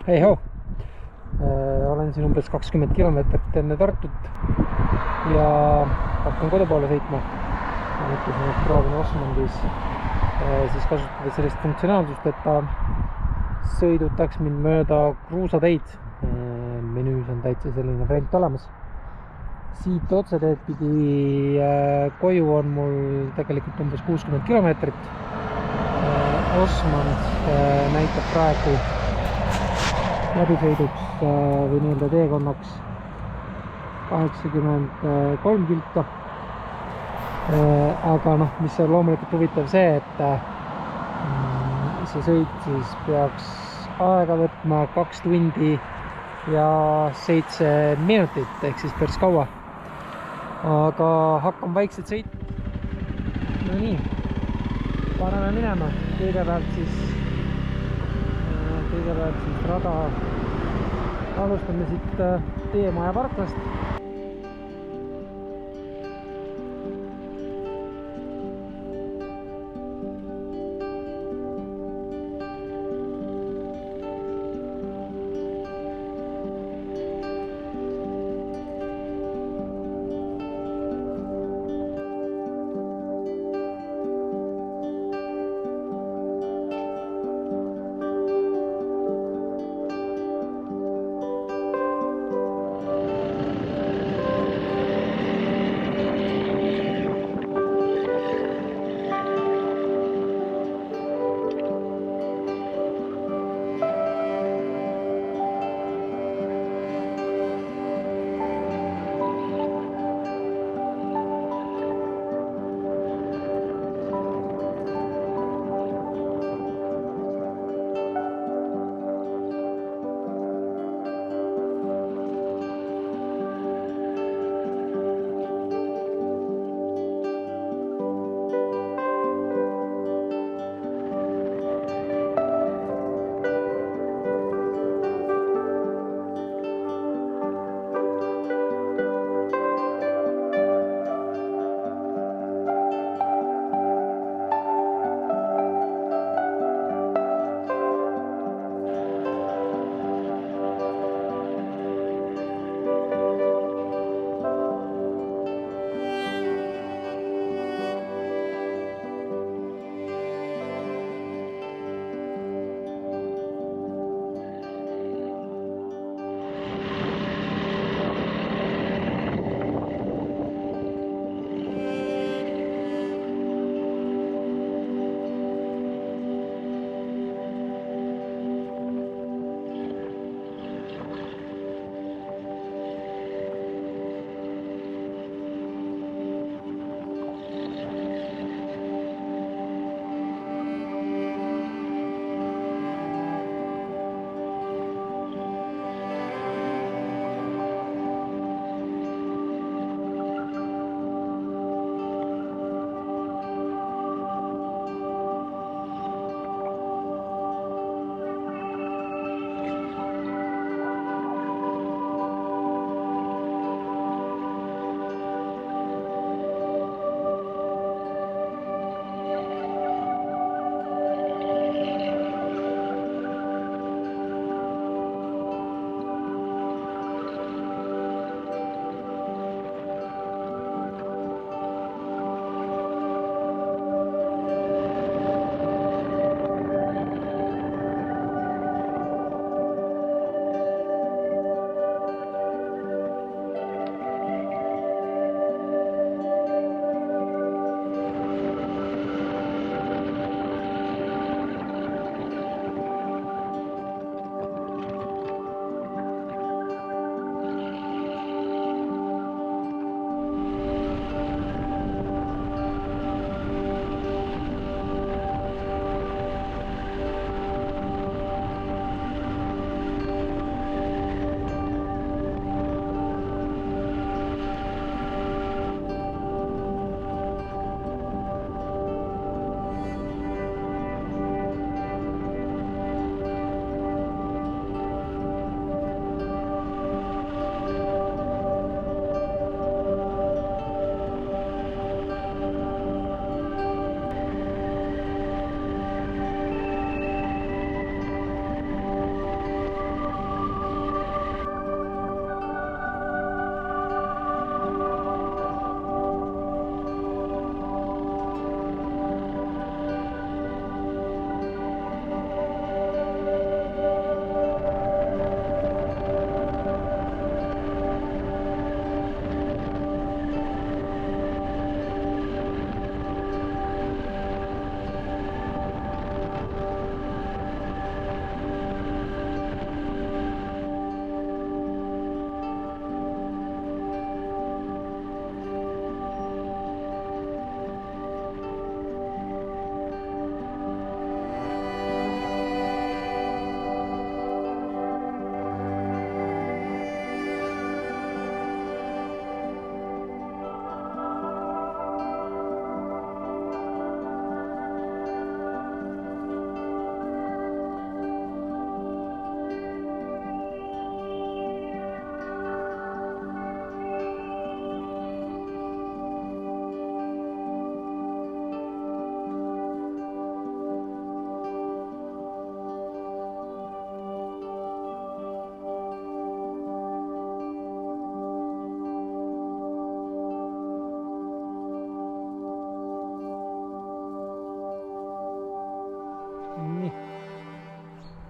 Hei ho! Olen siin umbes 20 kilomeetrit enne Tartut ja hakkan kodu poole sõitma. Mõtlesin, et proovin Osmandis siis kasutada sellist funktsionaalsust, et ta sõidutaks mind mööda kruusateid. Menüüs on täitsa selline variant olemas. Siit otseteed pidi koju on mul tegelikult umbes 60 kilomeetrit. Osmand näitab praegu läbisõiduks või nii-öelda teekonnaks 83 kilta. Aga mis on loomulikult huvitav see, et see sõit siis peaks aega võtma 2 tundi ja 7 minutit ehk siis päris kaua. Aga hakkan vaikselt sõitma. No nii, paneme minema. Kõigepealt siis rada. Alustame siit teemaja parklast.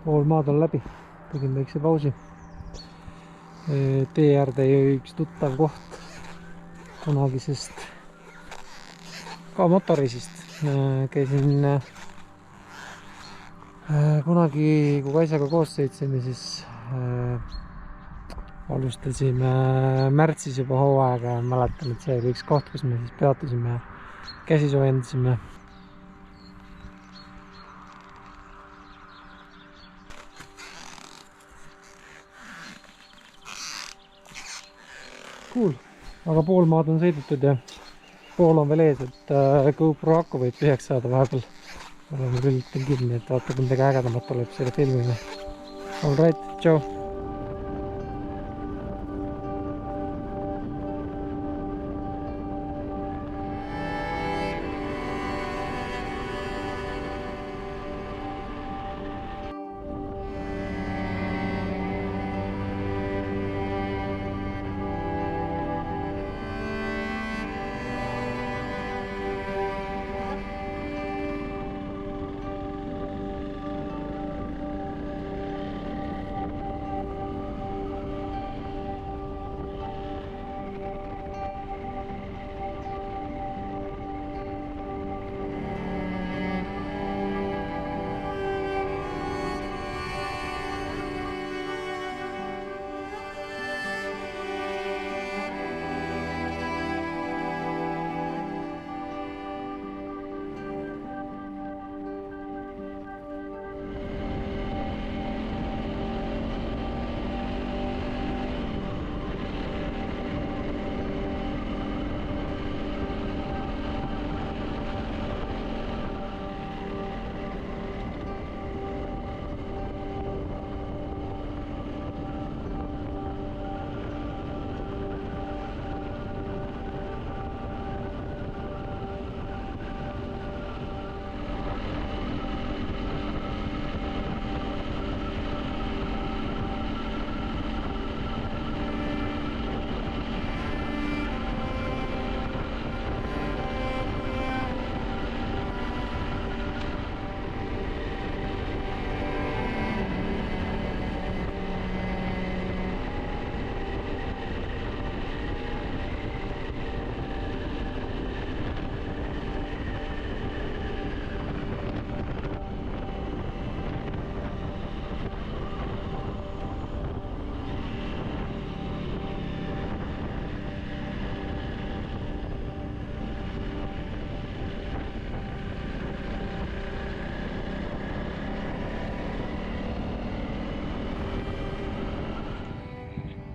pool maad on läbi, tegin väikse pausi. Tee äärde jäi üks tuttav koht kunagisest ka motoreisist. Käisin kunagi, kui Kaisaga koos sõitsime, siis alustasime märtsis juba hooaega ja mäletan, et see oli üks koht, kus me siis peatusime ja käsi soojendasime. Cool, aga pool maad on sõidetud ja pool on veel ees, et GoPro aku võib tühjaks saada vahepeal. Oleme lülitan kinni, et vaata, kui midagi ägedamat tuleb selle filmime. All right, tšau!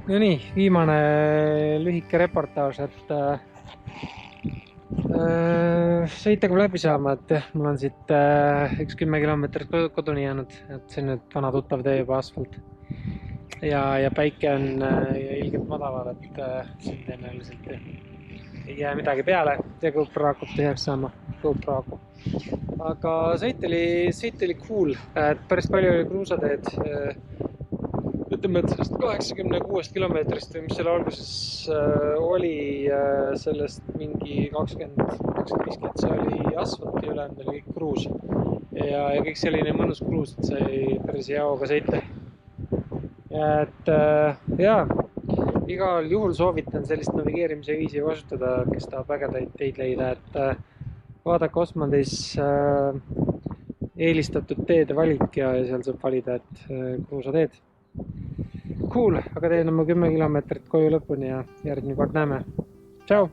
No nii, viimane lühike reportaaž, et sõitega läbi saama, et mul on siit üks 10 kilomeetrit koduni jäänud, et see on nüüd vana tuttav tee juba asfalt. Ja päike on ilgelt madaval, et siin tõenäoliselt ei jää midagi peale ja GoPro akut tühjaks saama, GoPro aku. Aga sõit oli cool, et päris palju oli kruusateed. Ütleme, et sellest 86 kilomeetrist või mis selle alguses oli, sellest mingi 20-25 see oli asfalt ja ülejäänud oli kõik kruus. Ja kõik selline mõnus kruus, et sai päris hea hooga sõita. Et jaa, igal juhul soovitan sellist navigeerimise viisi kasutada, kes tahab ägedaid teid leida, et vaadake Osmandis eelistatud teede valik ja seal saab valida, et kruusateed. Cool, aga teen oma 10 kilomeetrit koju lõpuni ja järgmine kord näeme. Tšau!